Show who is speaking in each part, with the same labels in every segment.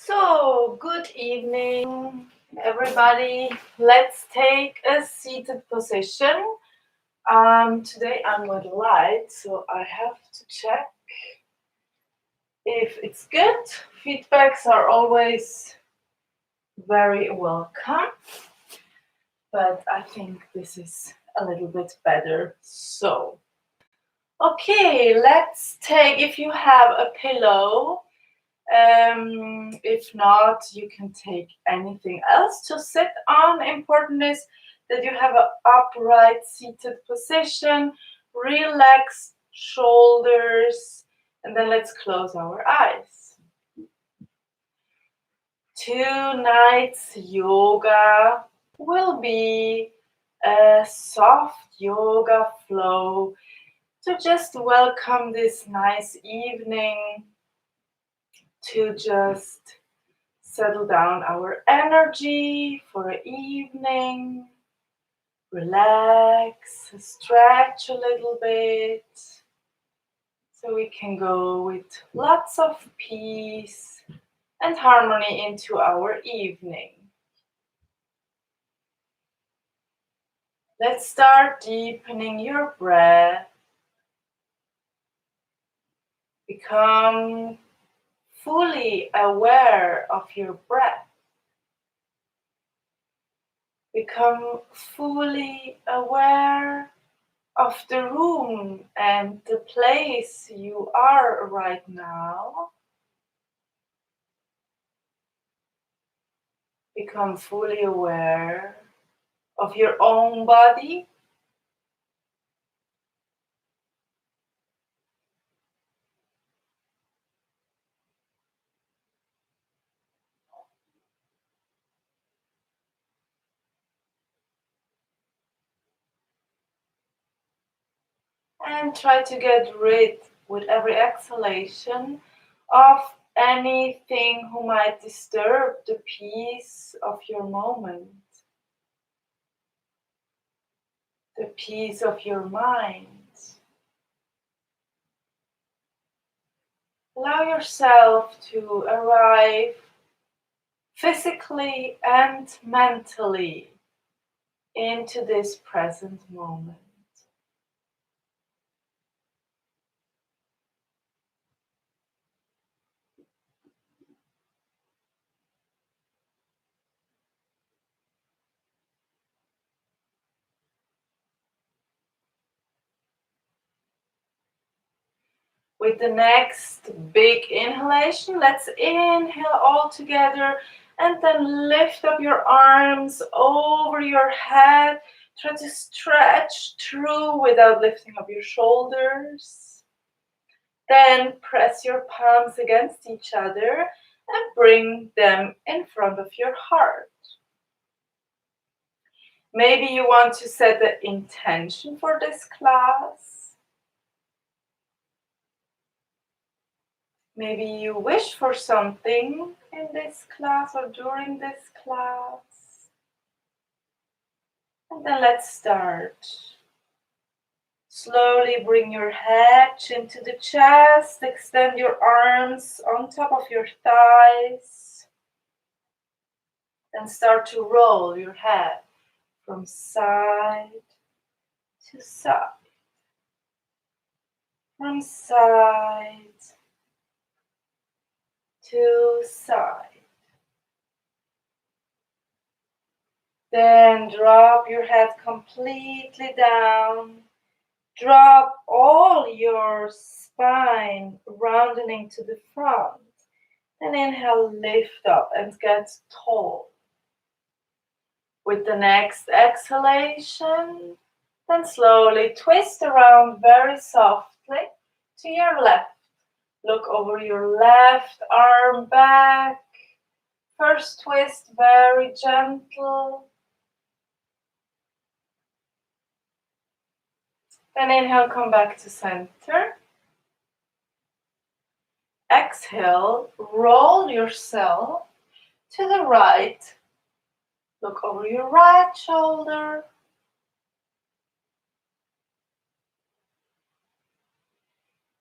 Speaker 1: So, good evening, everybody. Let's take a seated position. Today I'm with light, so I have to check if it's good. Feedbacks are always very welcome, but I think this is a little bit better. So, okay, let's take, if you have a pillow, if not, you can take anything else to sit on. Important is that you have an upright seated position, relaxed shoulders, and then let's close our eyes. Tonight's yoga will be a soft yoga flow to just welcome this nice evening, to just settle down our energy for an evening, relax, stretch a little bit, so we can go with lots of peace and harmony into our evening. Let's start deepening your breath. Become fully aware of your breath. Become fully aware of the room and the place you are right now. Become fully aware of your own body. And try to get rid, with every exhalation, of anything who might disturb the peace of your moment, the peace of your mind. Allow yourself to arrive physically and mentally into this present moment. With the next big inhalation, let's inhale all together and then lift up your arms over your head. Try to stretch through without lifting up your shoulders. Then press your palms against each other and bring them in front of your heart. Maybe you want to set the intention for this class. Maybe you wish for something in this class or during this class. And then let's start. Slowly bring your head into the chest, extend your arms on top of your thighs, and start to roll your head from side to side, from side to side. Then drop your head completely down. Drop all your spine rounding to the front. And inhale, lift up and get tall. With the next exhalation, then slowly twist around very softly to your left. Look over your left arm back. First twist, very gentle. Then inhale, come back to center. Exhale, roll yourself to the right. Look over your right shoulder.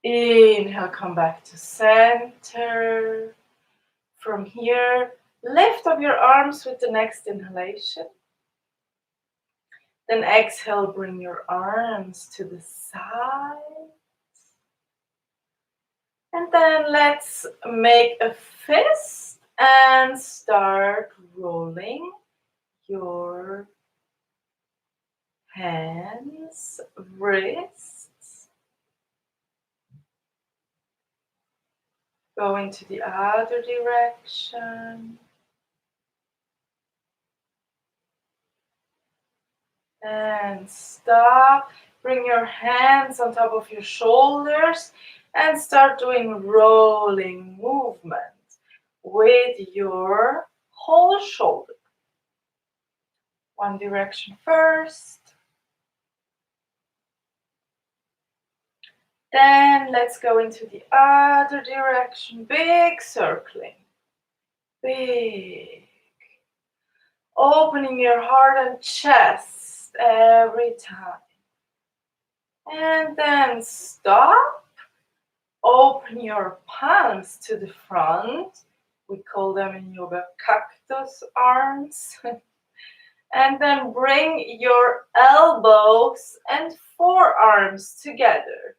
Speaker 1: Inhale, come back to center. From here, lift up your arms with the next inhalation. Then exhale, bring your arms to the side. And then let's make a fist and start rolling your hands, wrists. Going to the other direction. And stop. Bring your hands on top of your shoulders and start doing rolling movements with your whole shoulder. One direction first. Then let's go into the other direction. Big circling. Big. Opening your heart and chest every time. And then stop. Open your palms to the front. We call them in yoga cactus arms. And then bring your elbows and forearms together.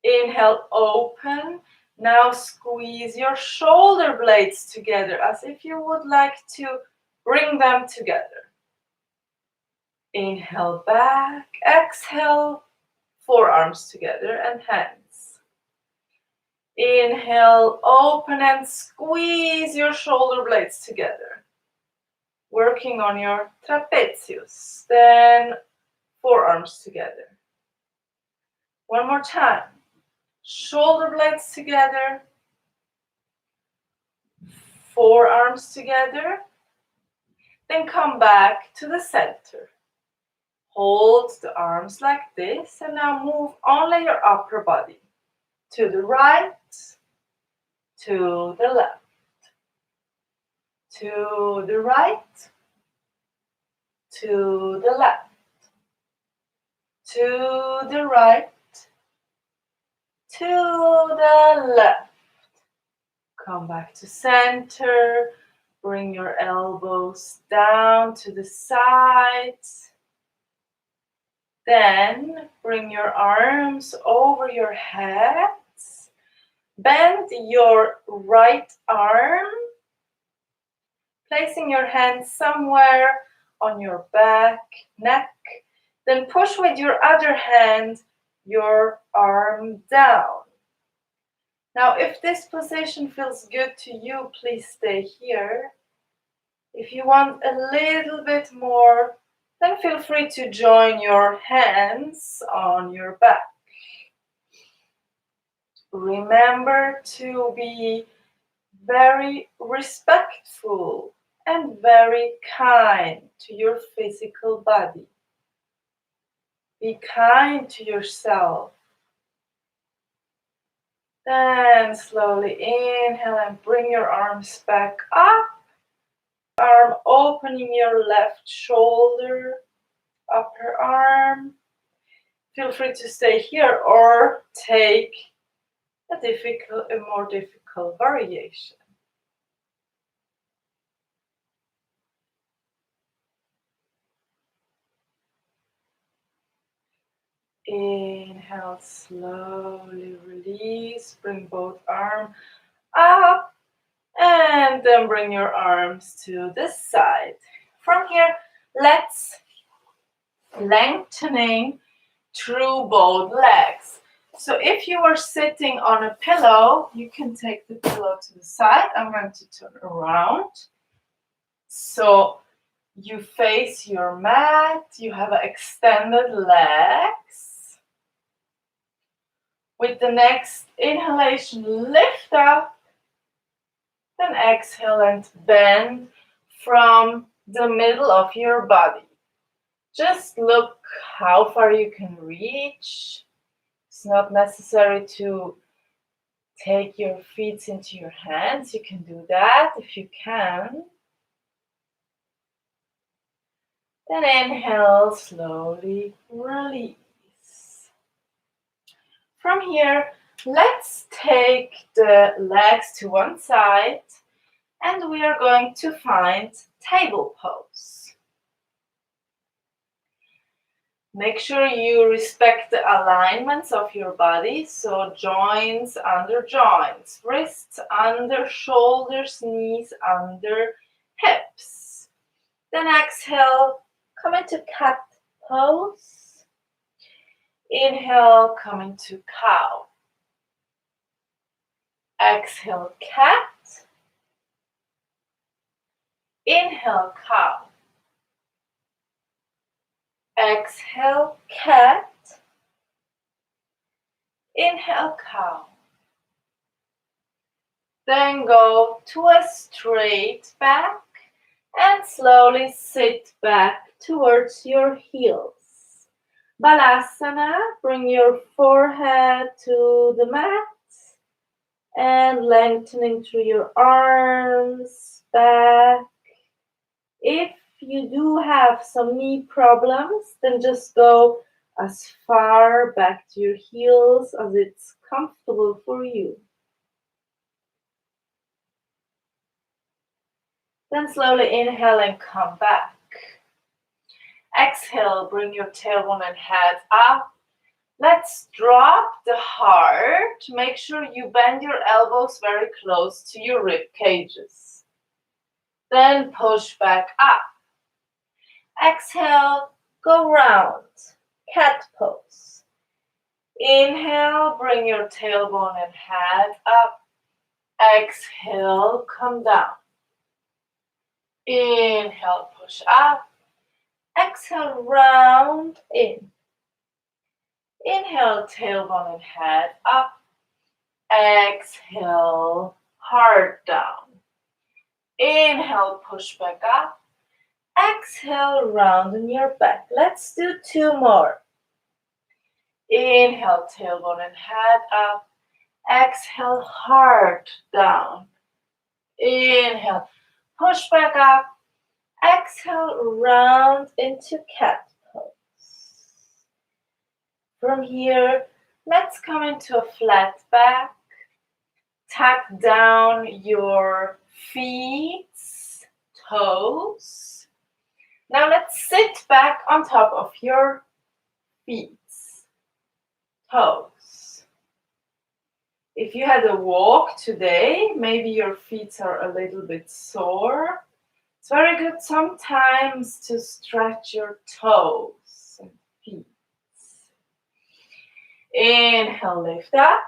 Speaker 1: Inhale, open. Now squeeze your shoulder blades together as if you would like to bring them together. Inhale back, exhale, forearms together and hands. Inhale, open and squeeze your shoulder blades together. Working on your trapezius, then forearms together. One more time. Shoulder blades together, forearms together, then come back to the center. Hold the arms like this and now move only your upper body to the right, to the left, to the right, to the left, to the right, to the left. Come back to center. Bring your elbows down to the sides. Then bring your arms over your heads. Bend your right arm, placing your hand somewhere on your back, neck. Then push with your other hand your arm down. Now, if this position feels good to you, please stay here. If you want a little bit more, then feel free to join your hands on your back. Remember to be very respectful and very kind to your physical body. Be kind to yourself. Then slowly inhale and bring your arms back up. Arm opening your left shoulder, upper arm. Feel free to stay here or take a more difficult variation. Inhale, slowly release. Bring both arms up. And then bring your arms to the side. From here, let's lengthening through both legs. So if you are sitting on a pillow, you can take the pillow to the side. I'm going to turn around. So you face your mat, you have extended legs. With the next inhalation, lift up. Then exhale and bend from the middle of your body. Just look how far you can reach. It's not necessary to take your feet into your hands. You can do that if you can. Then inhale, slowly release. From here, Let's take the legs to one side and we are going to find table pose. Make sure you respect the alignments of your body, so joints under joints, wrists under shoulders, knees under hips. Then exhale, come into cat pose. Inhale, come into cow. Exhale, cat. Inhale, cow. Exhale, cat. Inhale, cow. Then go to a straight back and slowly sit back towards your heels. Balasana, bring your forehead to the mat and lengthening through your arms, back. If you do have some knee problems, then just go as far back to your heels as it's comfortable for you. Then slowly inhale and come back. Exhale, bring your tailbone and head up. Let's drop the heart. Make sure you bend your elbows very close to your rib cages. Then push back up. Exhale, go round, cat pose. Inhale, bring your tailbone and head up. Exhale, come down. Inhale, push up. Exhale, round in. Inhale, tailbone and head up. Exhale, heart down. Inhale, push back up. Exhale, round your back. Let's do two more. Inhale, tailbone and head up. Exhale, heart down. Inhale, push back up. Exhale, round into cat pose. From here, let's come into a flat back. Tuck down your feet, toes. Now let's sit back on top of your feet, toes. If you had a walk today, maybe your feet are a little bit sore. It's very good sometimes to stretch your toes and feet. Inhale, lift up.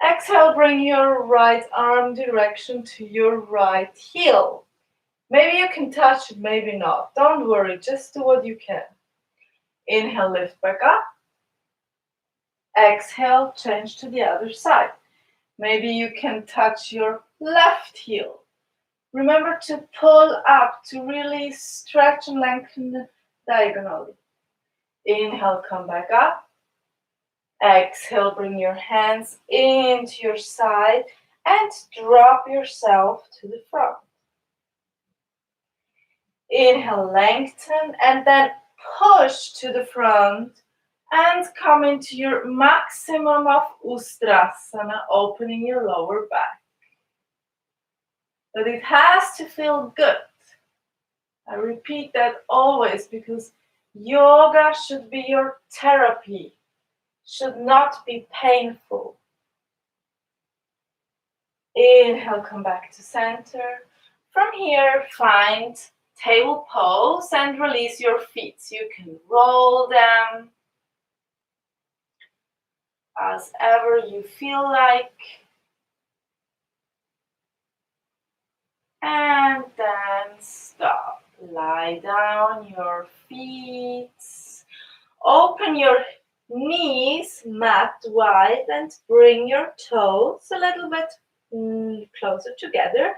Speaker 1: Exhale, bring your right arm direction to your right heel. Maybe you can touch it, maybe not. Don't worry, just do what you can. Inhale, lift back up. Exhale, change to the other side. Maybe you can touch your left heel. Remember to pull up, to really stretch and lengthen diagonally. Inhale, come back up. Exhale, bring your hands into your side and drop yourself to the front. Inhale, lengthen and then push to the front and come into your maximum of Ustrasana, opening your lower back. But it has to feel good. I repeat that always because yoga should be your therapy. Should not be painful. Inhale, come back to center. From here, find table pose and release your feet. So you can roll them as ever you feel like. And then stop. Lie down your feet. Open your knees mat wide and bring your toes a little bit closer together.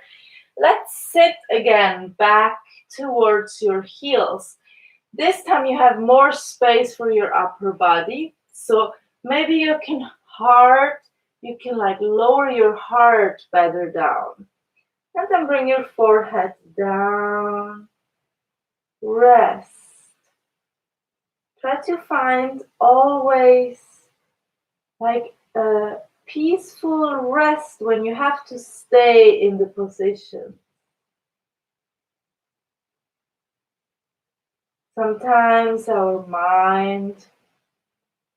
Speaker 1: Let's sit again back towards your heels. This time you have more space for your upper body. So maybe you can lower your heart better down. And then bring your forehead down. Rest. Try to find always like a peaceful rest when you have to stay in the position. Sometimes our mind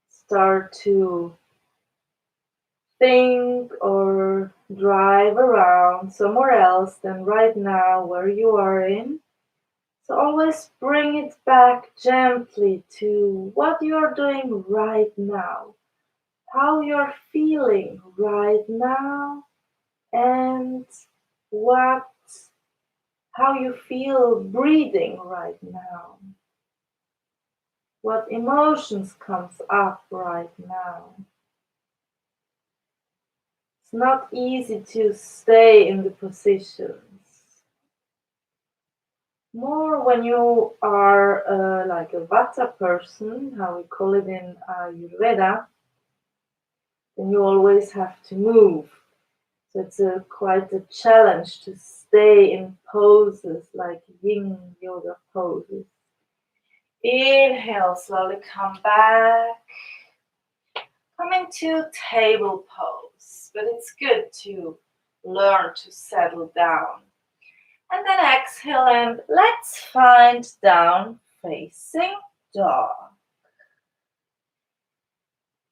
Speaker 1: start to think or drive around somewhere else than right now where you are in. So always bring it back gently to what you are doing right now, how you're feeling right now, and what how you feel breathing right now. What emotions comes up right now. It's not easy to stay in the positions. More when you are like a Vata person, how we call it in Ayurveda, then you always have to move. So it's quite a challenge to stay in poses like yin yoga poses. Inhale, slowly come back. Coming to table pose, but it's good to learn to settle down. And then exhale and let's find down facing dog.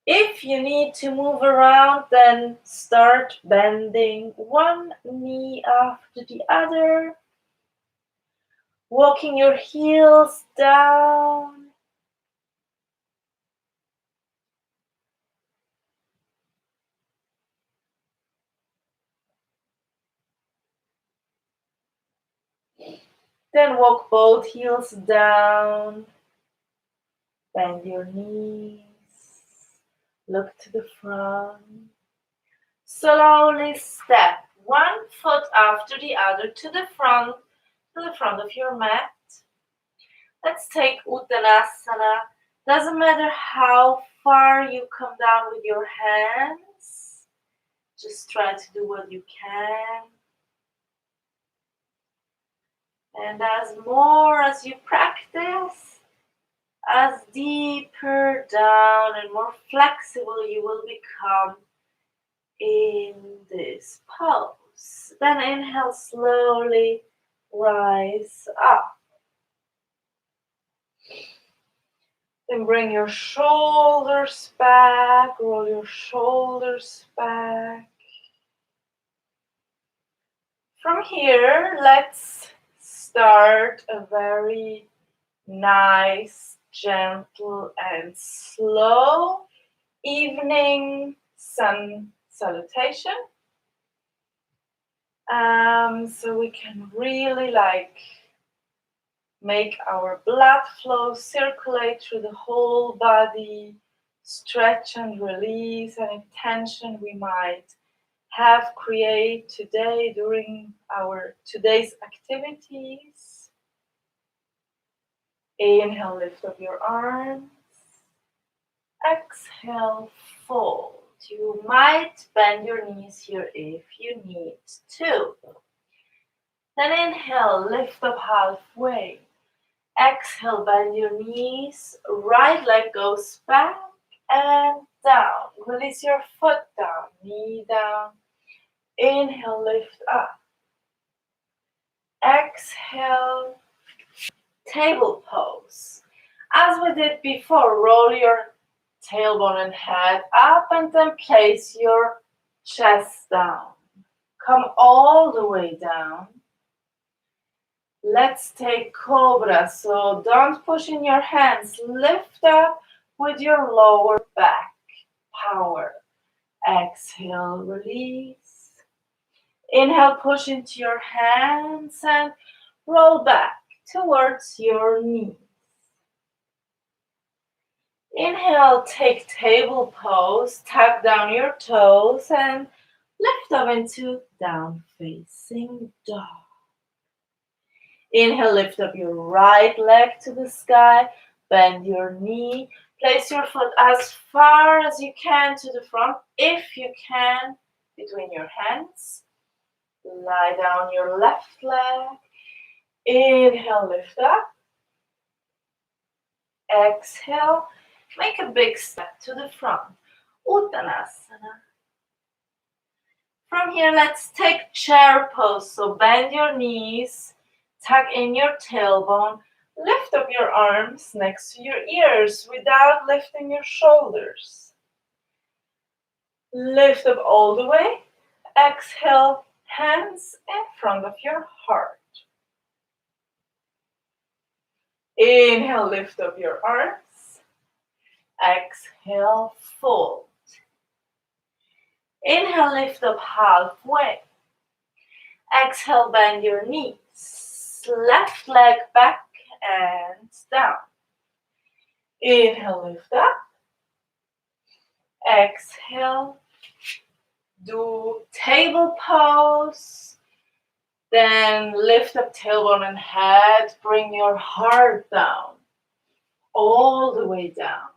Speaker 1: If you need to move around, then start bending one knee after the other, walking your heels down. Then walk both heels down, bend your knees, look to the front. Slowly step one foot after the other to the front of your mat. Let's take Uttanasana. Doesn't matter how far you come down with your hands. Just try to do what you can. And as more as you practice, as deeper down and more flexible you will become in this pose. Then inhale, slowly rise up. Then bring your shoulders back, roll your shoulders back. From here, let's start a very nice, gentle and slow evening sun salutation. So we can really make our blood flow circulate through the whole body, stretch and release any tension we might have created today during our today's activities. Inhale, lift up your arms. Exhale, fold. You might bend your knees here if you need to. Then inhale, lift up halfway. Exhale, bend your knees. Right leg goes back and down. Release your foot down, knee down. Inhale, lift up. Exhale, table pose. As we did before, roll your tailbone and head up and then place your chest down. Come all the way down. Let's take Cobra. So don't push in your hands. Lift up with your lower back. Power. Exhale, release. Inhale, push into your hands and roll back towards your knees. Inhale, take table pose, tuck down your toes and lift up into down facing dog. Inhale, lift up your right leg to the sky, bend your knee, place your foot as far as you can to the front, if you can, between your hands. Lie down your left leg. Inhale, lift up. Exhale, make a big step to the front. Uttanasana. From here, let's take chair pose. So bend your knees, tuck in your tailbone, lift up your arms next to your ears without lifting your shoulders. Lift up all the way. Exhale, hands in front of your heart. Inhale, lift up your arms. Exhale, fold. Inhale, lift up halfway. Exhale, bend your knees. Left leg back and down. Inhale, lift up. Exhale, do table pose. Then lift up tailbone and head. Bring your heart down. All the way down.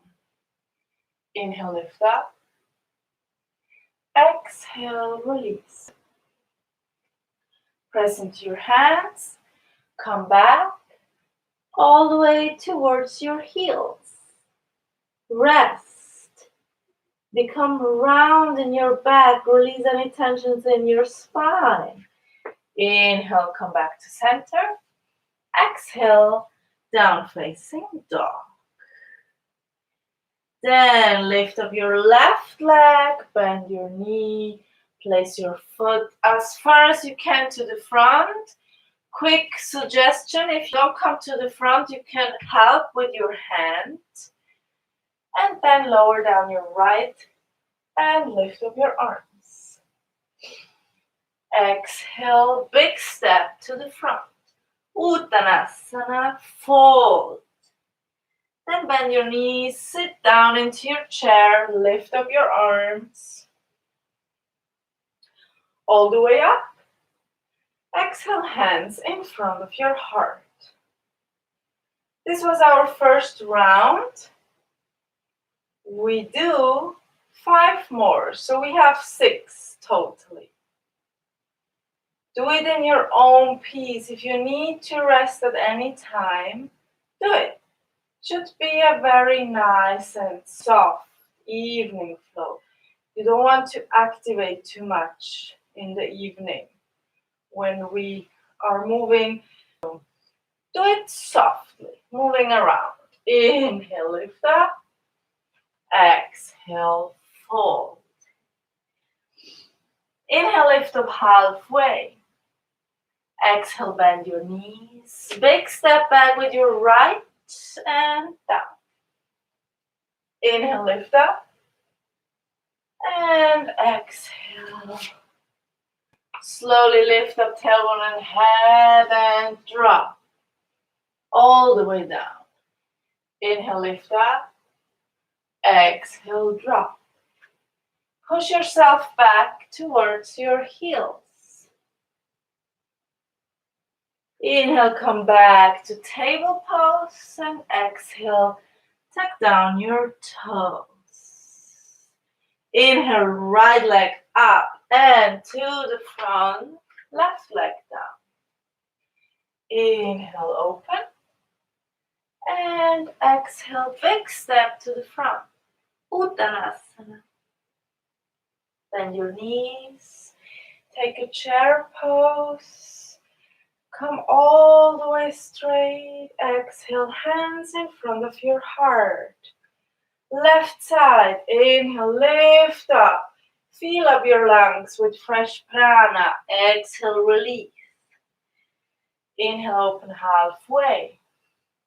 Speaker 1: Inhale, lift up. Exhale, release. Press into your hands. Come back all the way towards your heels. Rest. Become round in your back. Release any tensions in your spine. Inhale, come back to center. Exhale, down facing dog. Then lift up your left leg, bend your knee, place your foot as far as you can to the front. Quick suggestion, if you don't come to the front, you can help with your hand. And then lower down your right and lift up your arms. Exhale, big step to the front. Uttanasana, fold. Then bend your knees, sit down into your chair, lift up your arms. All the way up. Exhale, hands in front of your heart. This was our first round. We do 5 more, so we have 6 totally. Do it in your own pace. If you need to rest at any time, do it. Should be a very nice and soft evening flow. You don't want to activate too much in the evening when we are moving. Do it softly, moving around. Inhale, lift up. Exhale, fold. Inhale, lift up halfway. Exhale, bend your knees. Big step back with your right and down. Inhale, lift up. And exhale. Slowly lift up tailbone and head and drop. All the way down. Inhale, lift up. Exhale, drop. Push yourself back towards your heels. Inhale, come back to table pose, and exhale, tuck down your toes. Inhale, right leg up and to the front, left leg down. Inhale, open. And exhale, big step to the front. Uttanasana. Bend your knees. Take a chair pose. Come all the way straight. Exhale, hands in front of your heart. Left side. Inhale, lift up. Fill up your lungs with fresh prana. Exhale, release. Inhale, open halfway.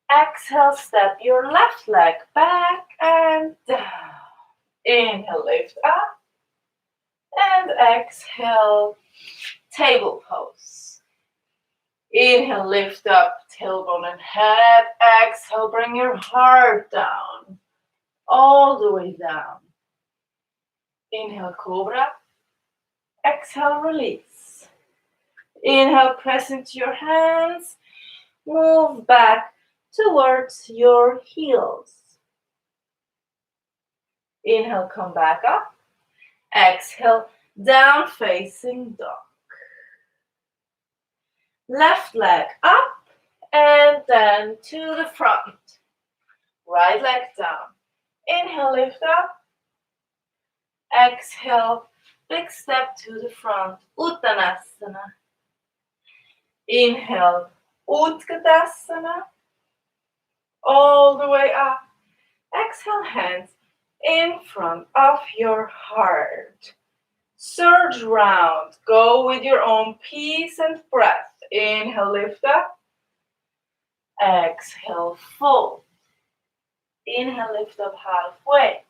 Speaker 1: Exhale, step your left leg back and down. Inhale, lift up. And exhale, table pose. Inhale, lift up, tailbone and head. Exhale, bring your heart down. All the way down. Inhale, cobra. Exhale, release. Inhale, press into your hands. Move back towards your heels. Inhale, come back up. Exhale, down facing dog. Left leg up and then to the front. Right leg down. Inhale, lift up. Exhale, big step to the front, Uttanasana. Inhale, Utkatasana, all the way up. Exhale, hands in front of your heart. Surge round, go with your own peace and breath. Inhale, lift up. Exhale, fold. Inhale, lift up halfway.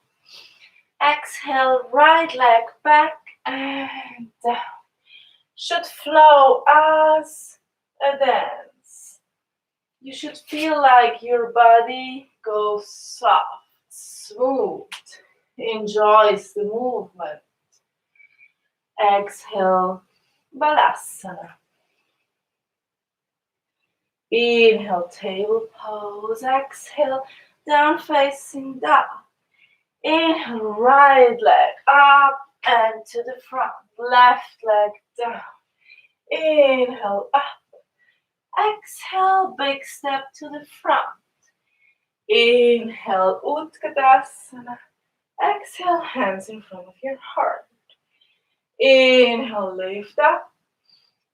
Speaker 1: Exhale, right leg back and down. Should flow as a dance. You should feel like your body goes soft, smooth, enjoys the movement. Exhale, Balasana. Inhale, table pose. Exhale, down facing dog. Inhale, right leg up and to the front. Left leg down. Inhale, up. Exhale, big step to the front. Inhale, Utkatasana. Exhale, hands in front of your heart. Inhale, lift up.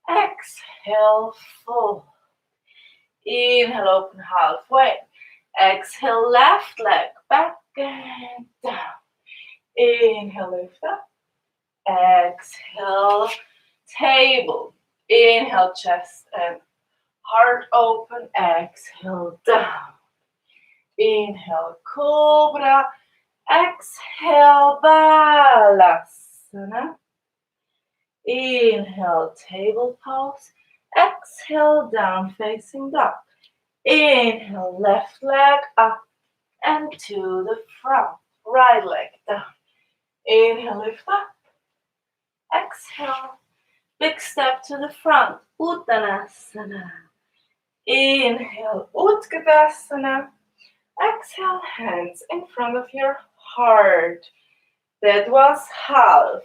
Speaker 1: Exhale, fold. Inhale, open halfway. Exhale, left leg back and down. Inhale, lift up. Exhale, table. Inhale, chest and heart open. Exhale, down. Inhale, cobra. Exhale, Balasana. Inhale, table pose. Exhale, down facing dog. Inhale, left leg up and to the front. Right leg down. Inhale, lift up. Exhale, big step to the front. Uttanasana. Inhale, Utkatasana. Exhale, hands in front of your heart. That was half.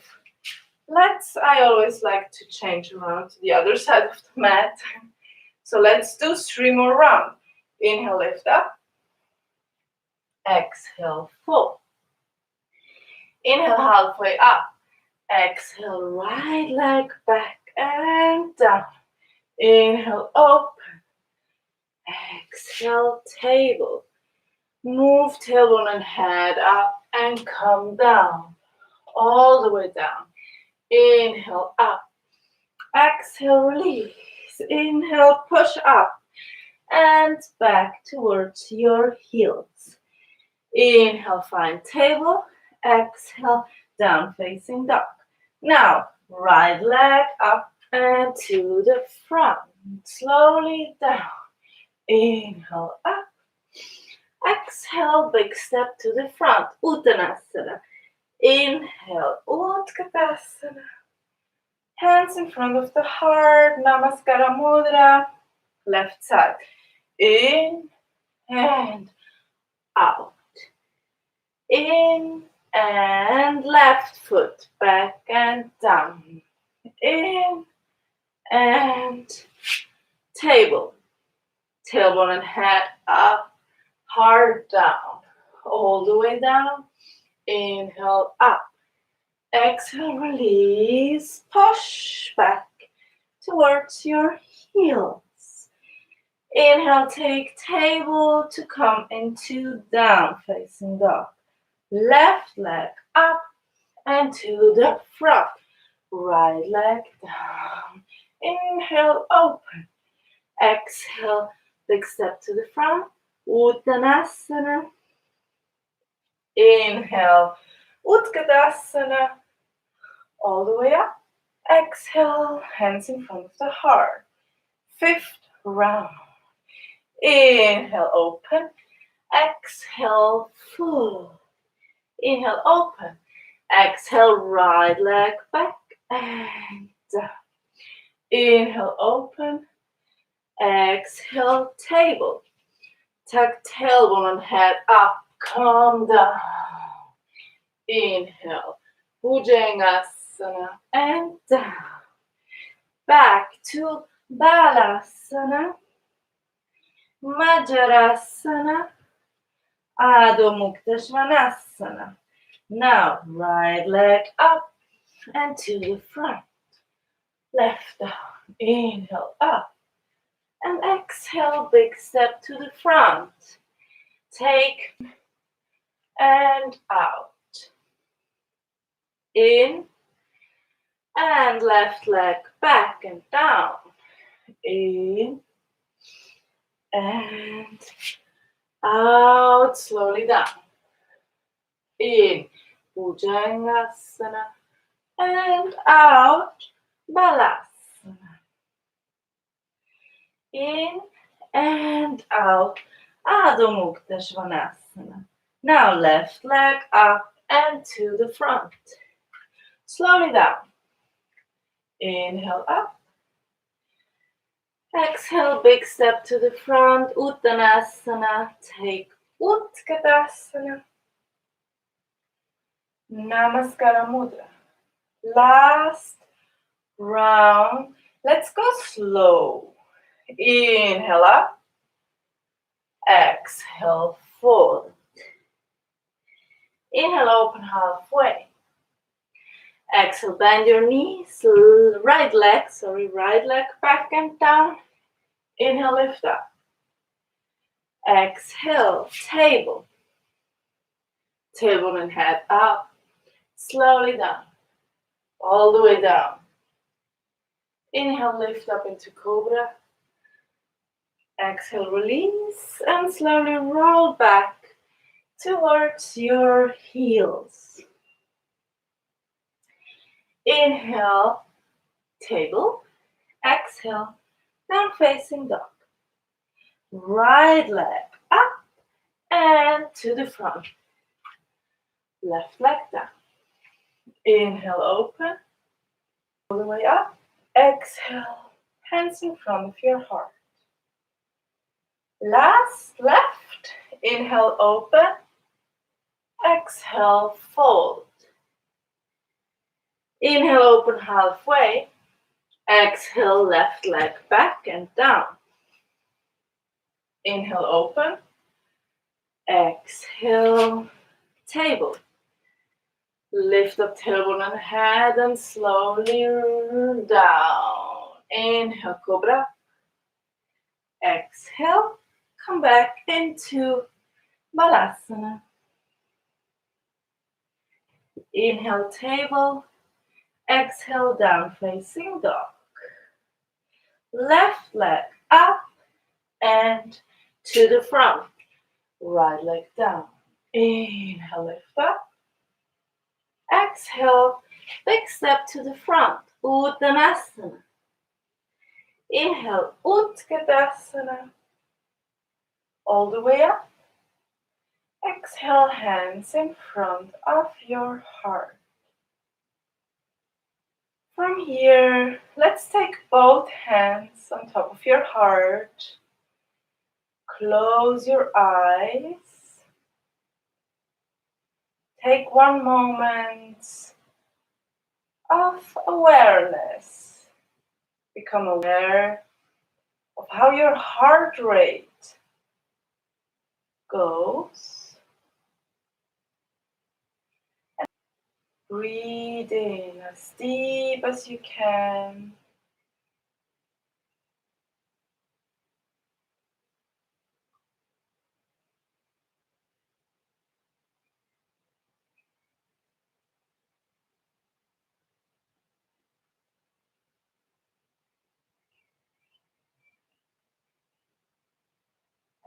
Speaker 1: I always like to change around to the other side of the mat. So let's do 3 more rounds. Inhale, lift up. Exhale, fold. Inhale, halfway up. Exhale, right leg back and down. Inhale, open. Exhale, table. Move tailbone and head up and come down. All the way down. Inhale, up. Exhale, release. Inhale, push up. And back towards your heels. Inhale, find table. Exhale, down facing dog. Now, right leg up and to the front. Slowly down. Inhale, up. Exhale, big step to the front. Uttanasana. Inhale, Utkatasana. Hands in front of the heart. Namaskara mudra. Left side. In and out. In and left foot back and down. In and table. Tailbone and head up. Heart down. All the way down. Inhale up. Exhale, release. Push back towards your heels. Inhale, take table to come into down facing dog. Left leg up and to the front. Right leg down. Inhale, open. Exhale, big step to the front. Uttanasana. Inhale, Utkatasana. All the way up. Exhale, hands in front of the heart. 5th round. Inhale, open. Exhale, full. Inhale, open. Exhale, right leg back and down. Inhale, open. Exhale, table. Tuck tailbone and head up. Come down. Inhale, Bhujangasana and down. Back to Balasana. Majrasana. Adho Mukta Svanasana. Now, right leg up and to the front. Left down. Inhale up. And exhale, big step to the front. Take and out. In and left leg back and down. In and out, slowly down. In Bhujangasana and out, Balasana. In and out, Adho Mukha Svanasana. Now left leg up and to the front. Slowly down. Inhale up. Exhale, big step to the front, Uttanasana. Take Utkatasana. Namaskara Mudra. Last round. Let's go slow. Inhale up. Exhale, fold. Inhale, open halfway. Exhale, bend your knees, right leg back and down. Inhale, lift up. Exhale, table. Table and head up. Slowly down. All the way down. Inhale, lift up into Cobra. Exhale, release and slowly roll back towards your heels. Inhale, table. Exhale, down facing dog. Right leg up and to the front. Left leg down. Inhale, open. All the way up. Exhale, hands in front of your heart. Last, left. Inhale, open. Exhale, fold. Inhale, open halfway. Exhale, left leg back and down. Inhale, open. Exhale, table. Lift up tailbone and head and slowly down. Inhale, Cobra. Exhale, come back into Balasana. Inhale, table. Exhale, down facing dog. Left leg up and to the front. Right leg down. Inhale, lift up. Exhale, big step to the front. Uttanasana. Inhale, Utkatasana. All the way up. Exhale, hands in front of your heart. From here, let's take both hands on top of your heart. Close your eyes. Take one moment of awareness. Become aware of how your heart rate goes. And breathe in as deep as you can.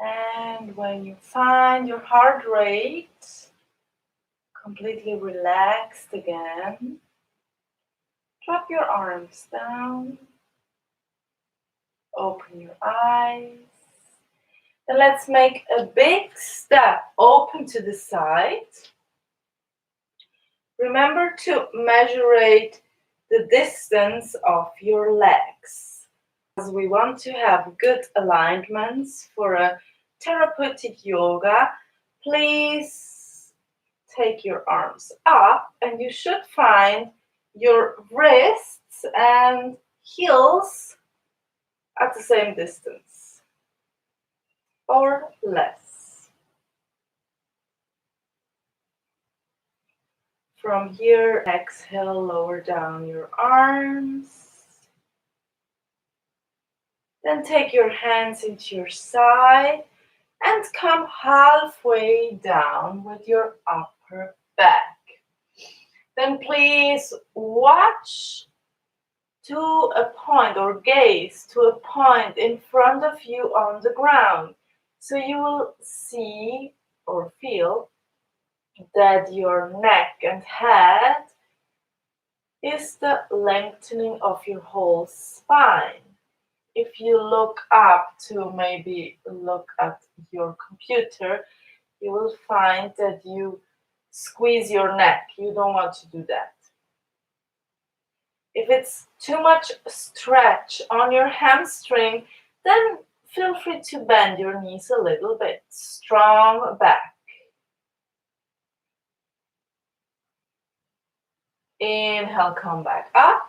Speaker 1: And when you find your heart rate completely relaxed again, drop your arms down, open your eyes, and let's make a big step open to the side. Remember to measure the distance of your legs, as we want to have good alignments for a therapeutic yoga. Please take your arms up and you should find your wrists and heels at the same distance or less. From here, exhale, lower down your arms. Then take your hands into your side and come halfway down with your upper back. Then please watch to a point or gaze to a point in front of you on the ground. So you will see or feel that your neck and head is the lengthening of your whole spine. If you look up to maybe look at your computer, you will find that you squeeze your neck. You don't want to do that. If it's too much stretch on your hamstring, then feel free to bend your knees a little bit. Strong back. Inhale, come back up.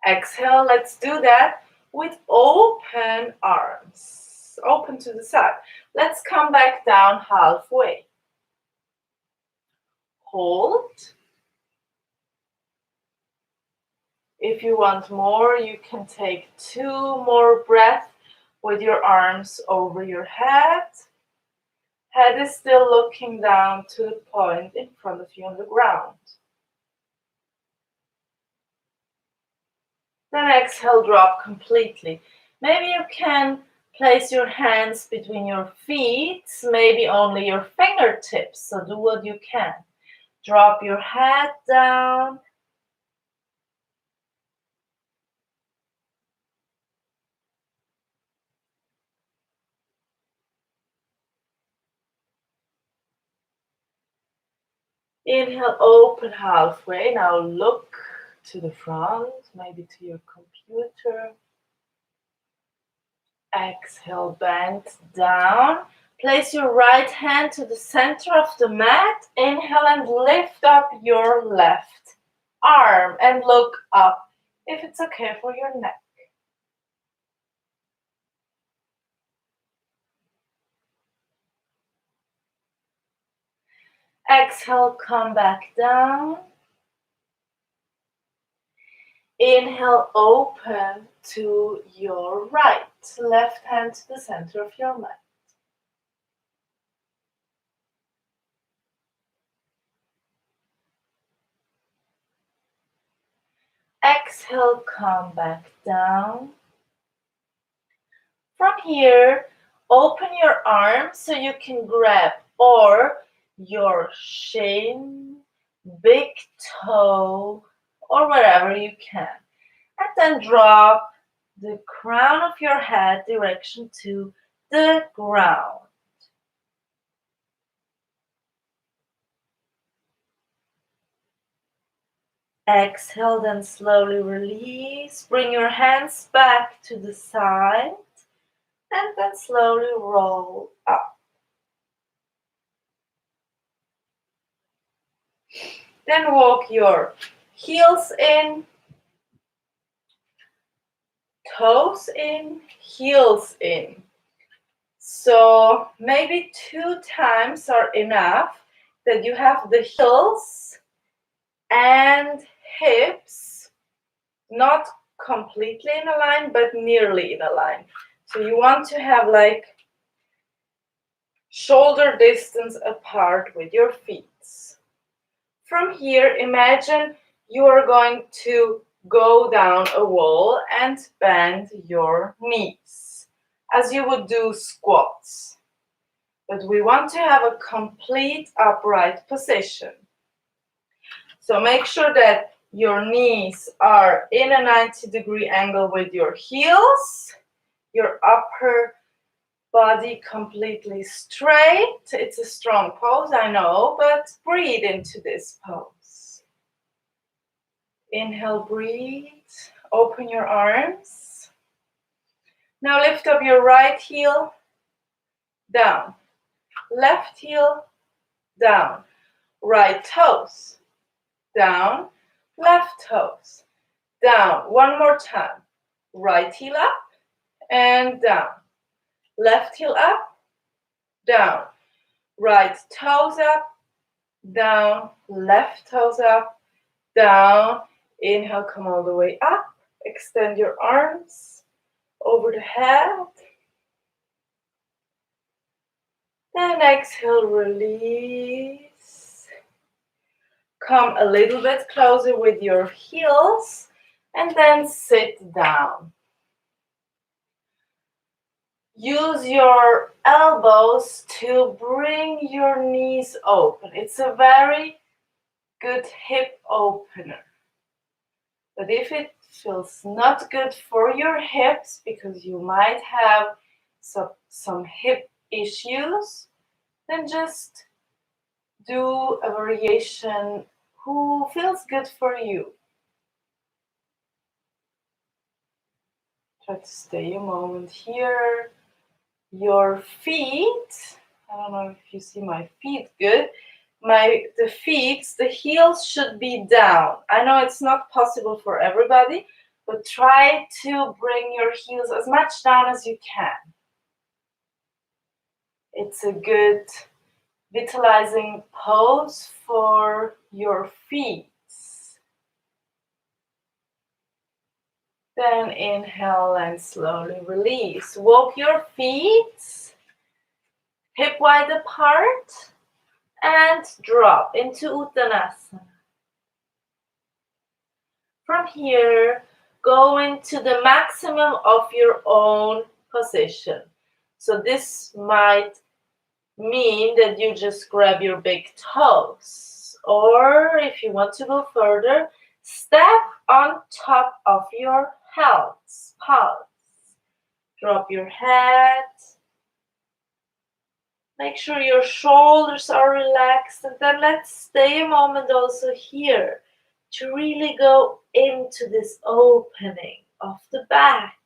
Speaker 1: Exhale, let's do that with open arms. Open to the side. Let's come back down halfway. Hold. If you want more, you can take 2 more breaths with your arms over your head. Head is still looking down to the point in front of you on the ground. Then exhale, drop completely. Maybe you can place your hands between your feet, maybe only your fingertips, so do what you can. Drop your head down. Inhale, open halfway. Now look to the front, maybe to your computer. Exhale, bend down. Place your right hand to the center of the mat. Inhale and lift up your left arm and look up if it's okay for your neck. Exhale, come back down. Inhale, open to your right. Left hand to the center of your mat. Exhale, come back down. From here, open your arms so you can grab or your shin, big toe, or wherever you can. And then drop the crown of your head direction to the ground. Exhale, then slowly release. Bring your hands back to the side and then slowly roll up. Then walk your heels in, toes in, heels in. So maybe 2 times are enough that you have the heels and hips not completely in a line, but nearly in a line. So you want to have like shoulder distance apart with your feet. From here, imagine you are going to go down a wall and bend your knees as you would do squats. But we want to have a complete upright position. So make sure that your knees are in a 90-degree angle with your heels, your upper body completely straight. It's a strong pose, I know, but breathe into this pose. Inhale, breathe. Open your arms. Now lift up your right heel, down. Left heel, down. Right toes, down. Left toes, down. One more time. Right heel up and down. Left heel up, down. Right toes up, down, left toes up, down. Inhale, come all the way up. Extend your arms over the head. Then exhale, release. Come a little bit closer with your heels and then sit down. Use your elbows to bring your knees open. It's a very good hip opener. But if it feels not good for your hips because you might have some hip issues, then just do a variation who feels good for you. Try to stay a moment here. Your feet, I don't know if you see my feet good. The heels should be down. I know it's not possible for everybody, but try to bring your heels as much down as you can. It's a good vitalizing pose for your feet. Then inhale and slowly release. Walk your feet hip wide apart and drop into Uttanasana. From here, go into the maximum of your own position. So this might mean that you just grab your big toes. Or if you want to go further, step on top of your paws. Drop your head. Make sure your shoulders are relaxed. And then let's stay a moment also here to really go into this opening of the back.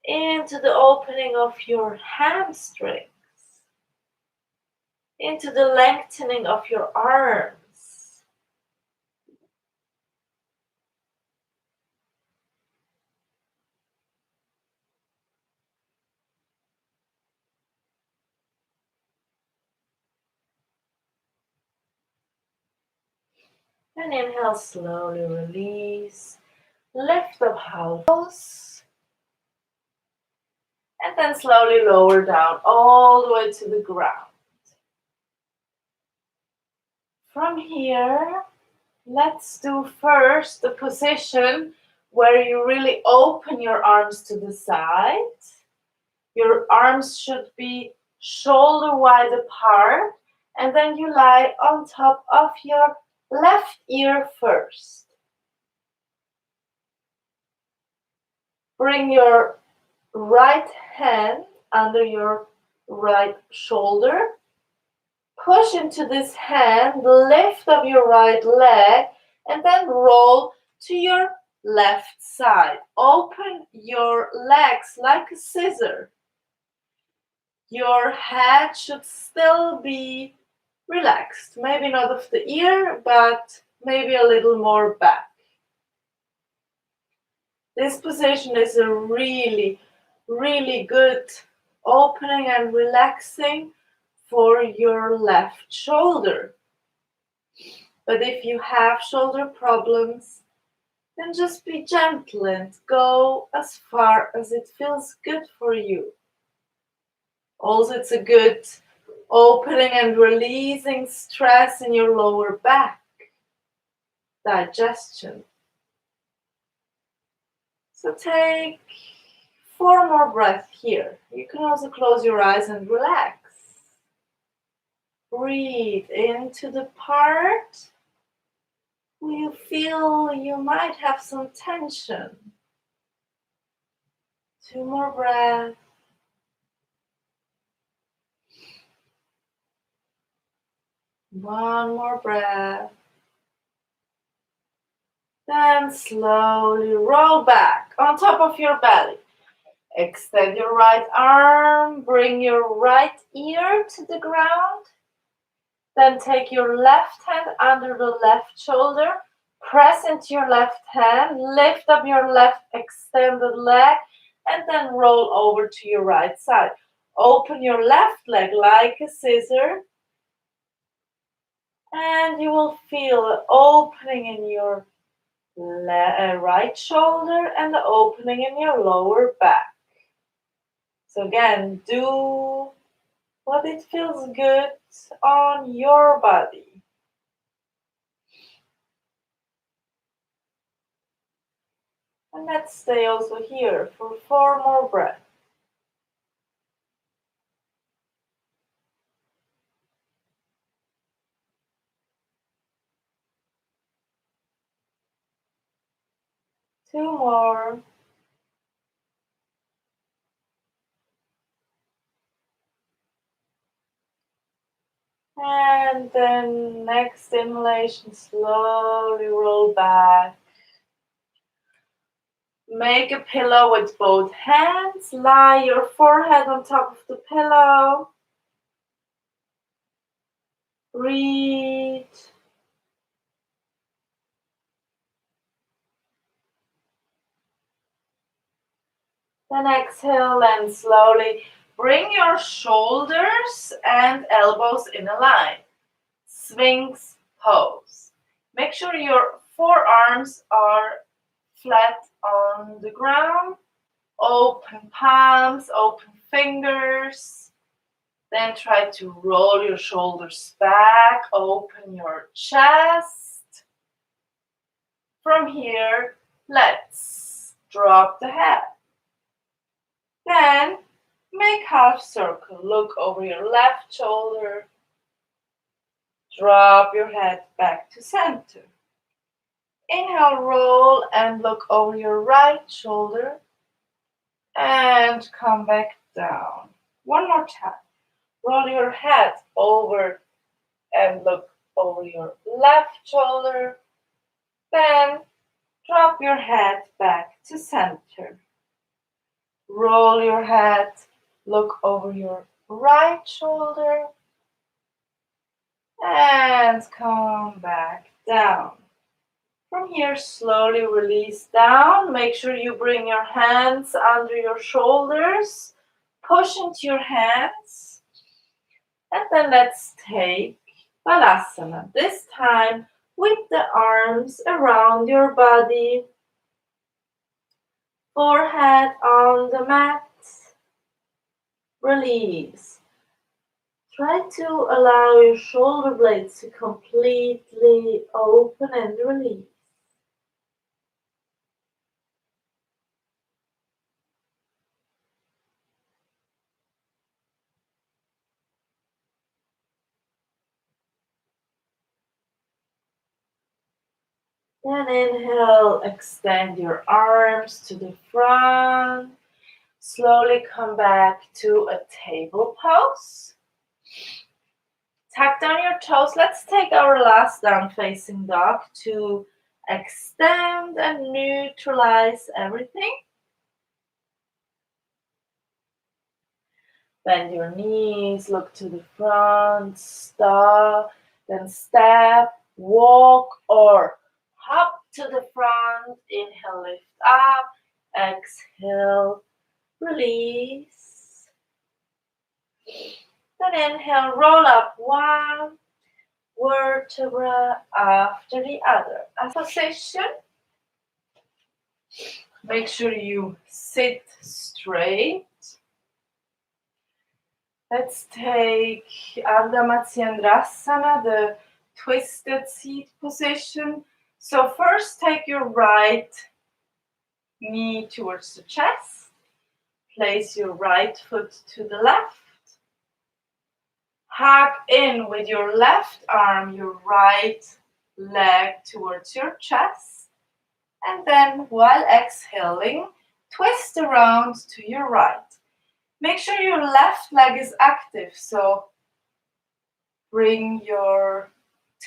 Speaker 1: Into the opening of your hamstrings. Into the lengthening of your arms. And inhale, slowly release. Lift up half. And then slowly lower down all the way to the ground. From here, let's do first the position where you really open your arms to the side. Your arms should be shoulder wide apart, and then you lie on top of your left ear first. Bring your right hand under your right shoulder. Push into this hand, lift up your right leg, and then roll to your left side. Open your legs like a scissor. Your head should still be relaxed. Maybe not of the ear, but maybe a little more back. This position is a really, really good opening and relaxing for your left shoulder. But if you have shoulder problems, then just be gentle and go as far as it feels good for you. Also, it's a good opening and releasing stress in your lower back, digestion. So take 4 more breaths here. You can also close your eyes and relax. Breathe into the part where you feel you might have some tension. 2 more breaths. One more breath. Then slowly roll back on top of your belly. Extend your right arm, bring your right ear to the ground. Then take your left hand under the left shoulder, press into your left hand, lift up your left extended leg, and then roll over to your right side. Open your left leg like a scissor. And you will feel an opening in your right shoulder and the opening in your lower back. So again, do what it feels good on your body. And let's stay also here for 4 more breaths. Two more. And then next inhalation, slowly roll back. Make a pillow with both hands. Lie your forehead on top of the pillow. Breathe. Then exhale and slowly bring your shoulders and elbows in a line. Sphinx pose. Make sure your forearms are flat on the ground. Open palms, open fingers. Then try to roll your shoulders back, open your chest. From here, let's drop the head. Then make half circle. Look over your left shoulder. Drop your head back to center. Inhale, roll and look over your right shoulder. And come back down. One more time. Roll your head over and look over your left shoulder. Then drop your head back to center. Roll your head, look over your right shoulder. And come back down. From here, slowly release down. Make sure you bring your hands under your shoulders. Push into your hands. And then let's take Balasana. This time with the arms around your body. Forehead on the mat. Release. Try to allow your shoulder blades to completely open and release. Then inhale, extend your arms to the front. Slowly come back to a table pose. Tuck down your toes. Let's take our last down facing dog to extend and neutralize everything. Bend your knees, look to the front, stop, then step, walk or hop to the front. Inhale, lift up, exhale, release. Then inhale, roll up one vertebra after the other. As position, make sure you sit straight. Let's take Ardha Matsyendrasana, the twisted seat position. So first take your right knee towards the chest. Place your right foot to the left. Hug in with your left arm, your right leg towards your chest. And then while exhaling, twist around to your right. Make sure your left leg is active, so bring your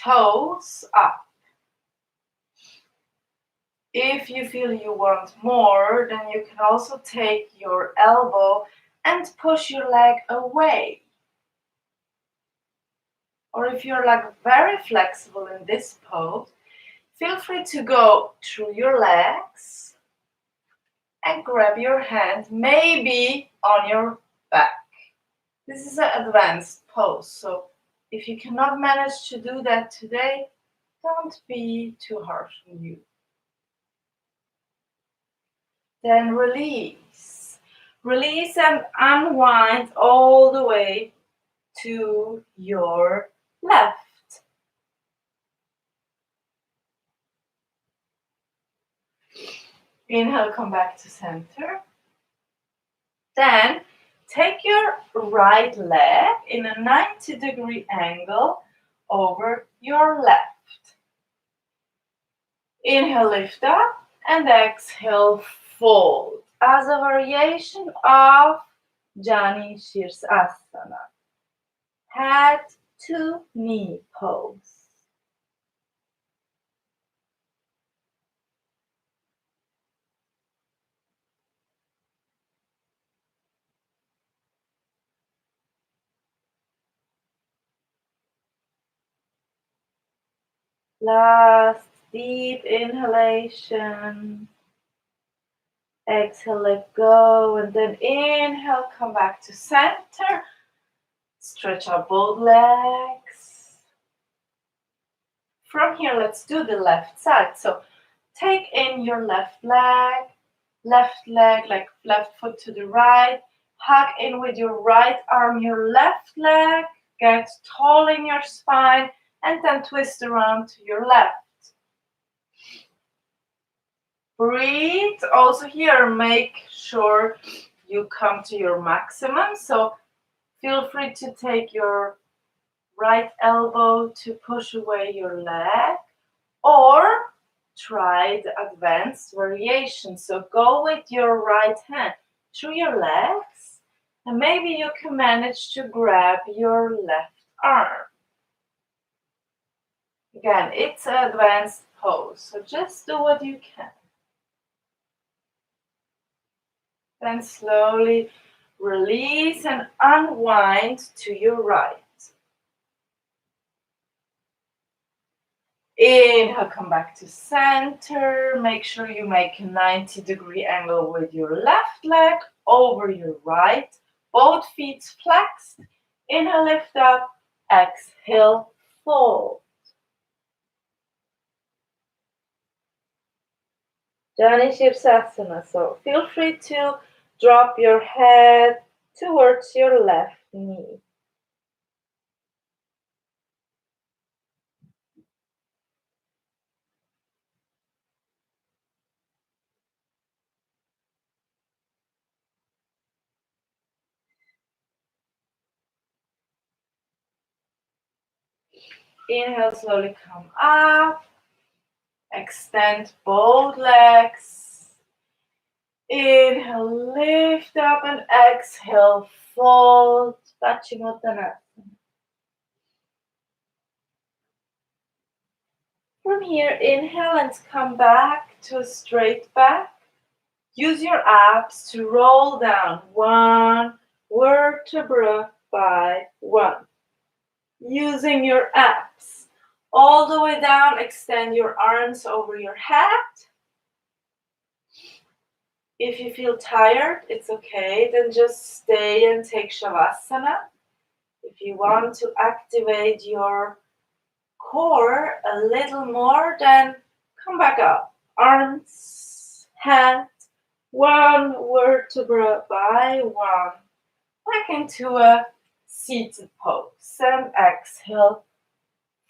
Speaker 1: toes up. If you feel you want more, then you can also take your elbow and push your leg away. Or if you're like very flexible in this pose, feel free to go through your legs and grab your hand, maybe on your back. This is an advanced pose, so If you cannot manage to do that today, don't be too harsh on you. Then release. Release and unwind all the way to your left. Inhale, come back to center. Then take your right leg in a 90-degree angle over your left. Inhale, lift up, and exhale, fold as a variation of Jani Shirsasana. Head to knee pose. Last deep inhalation. Exhale, let go, and then inhale, come back to center. Stretch out both legs. From here, let's do the left side. So take in your left leg, like left foot to the right. Hug in with your right arm, your left leg. Get tall in your spine, and then twist around to your left. Breathe. Also here, make sure you come to your maximum. So feel free to take your right elbow to push away your leg, or try the advanced variation. So go with your right hand through your legs, and maybe you can manage to grab your left arm. Again, it's an advanced pose, so just do what you can. Then slowly release and unwind to your right. Inhale, come back to center. Make sure you make a 90-degree angle with your left leg over your right. Both feet flexed. Inhale, lift up. Exhale, fold. Jani Shirsasana. So feel free to drop your head towards your left knee. Inhale, slowly come up. Extend both legs. Inhale, lift up, and exhale, fold. Paschimottanasana. From here, inhale and come back to a straight back. Use your abs to roll down one vertebra by one. Using your abs all the way down, extend your arms over your head. If you feel tired, it's okay, then just stay and take Shavasana. If you want to activate your core a little more, then come back up. Arms, head, one vertebra by one. Back into a seated pose. And exhale,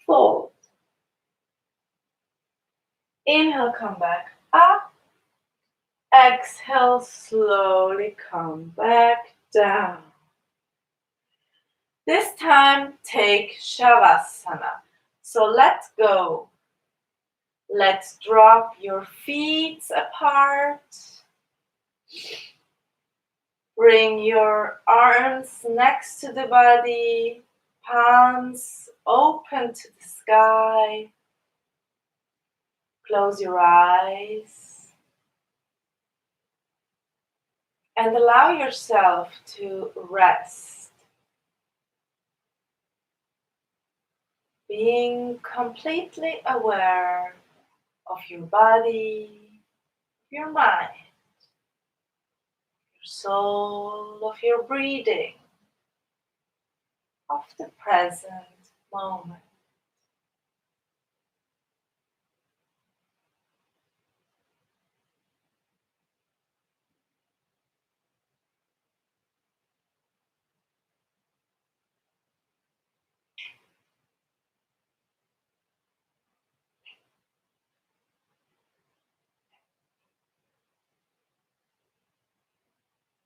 Speaker 1: fold. Inhale, come back up. Exhale, slowly come back down. This time, take Shavasana. So let's go. Let's drop your feet apart. Bring your arms next to the body, palms open to the sky. Close your eyes. And allow yourself to rest. Being completely aware of your body, your mind, your soul, of your breathing, of the present moment.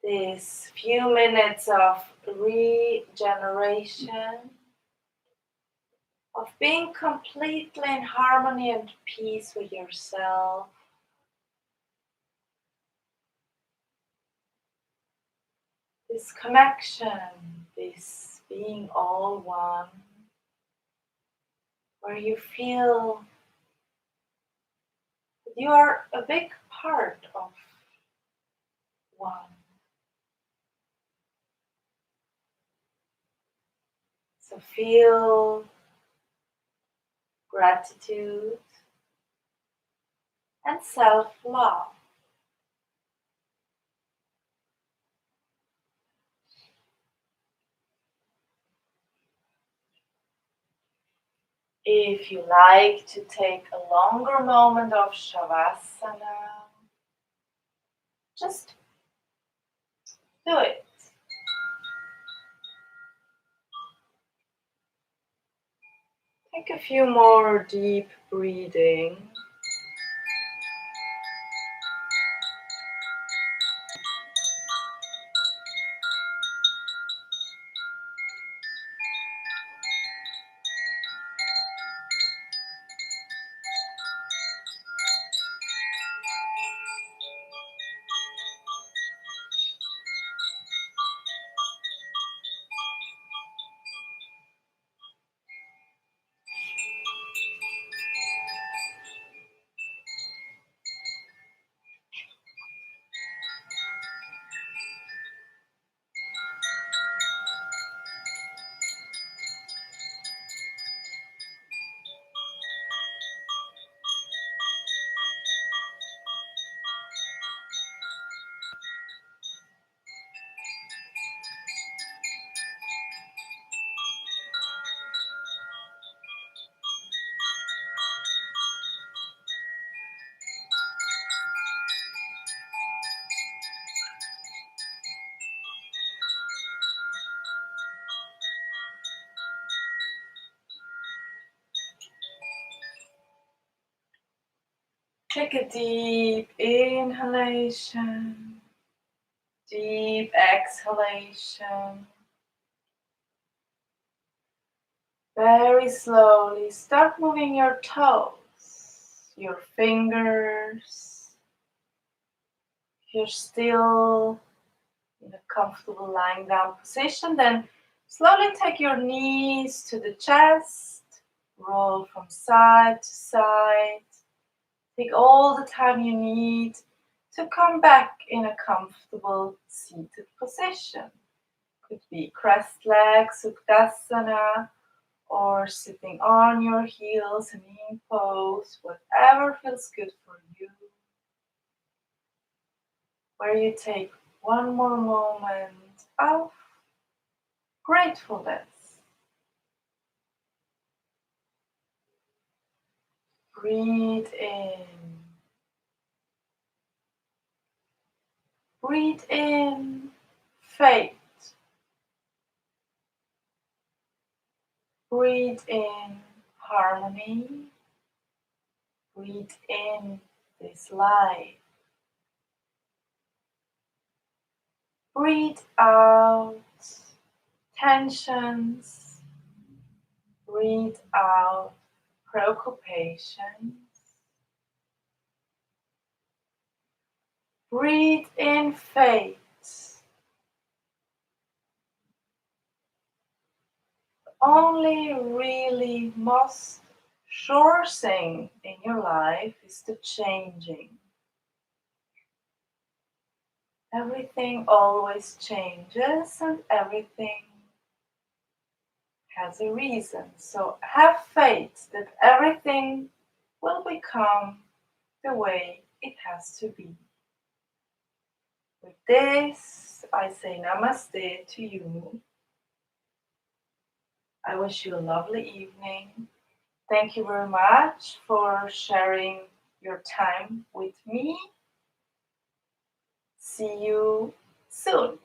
Speaker 1: These few minutes of regeneration, of being completely in harmony and peace with yourself, this connection, this being all one, where you feel that you are a big part of one. So feel gratitude and self-love. If you like to take a longer moment of Shavasana, just do it. Take a few more deep breathing. Take a deep inhalation, deep exhalation. Very slowly start moving your toes, your fingers. If you're still in a comfortable lying down position, then slowly take your knees to the chest, roll from side to side. Take all the time you need to come back in a comfortable seated position. Could be crossed-legged Sukhasana or sitting on your heels in mean pose, whatever feels good for you. Where you take one more moment of gratefulness. Breathe in. Breathe in faith. Breathe in harmony. Breathe in this life. Breathe out tensions. Breathe out preoccupations. Breathe in faith. Only really most sure thing in your life is the changing. Everything always changes and everything has a reason. So have faith that everything will become the way it has to be. With this, I say namaste to you. I wish you a lovely evening. Thank you very much for sharing your time with me. See you soon.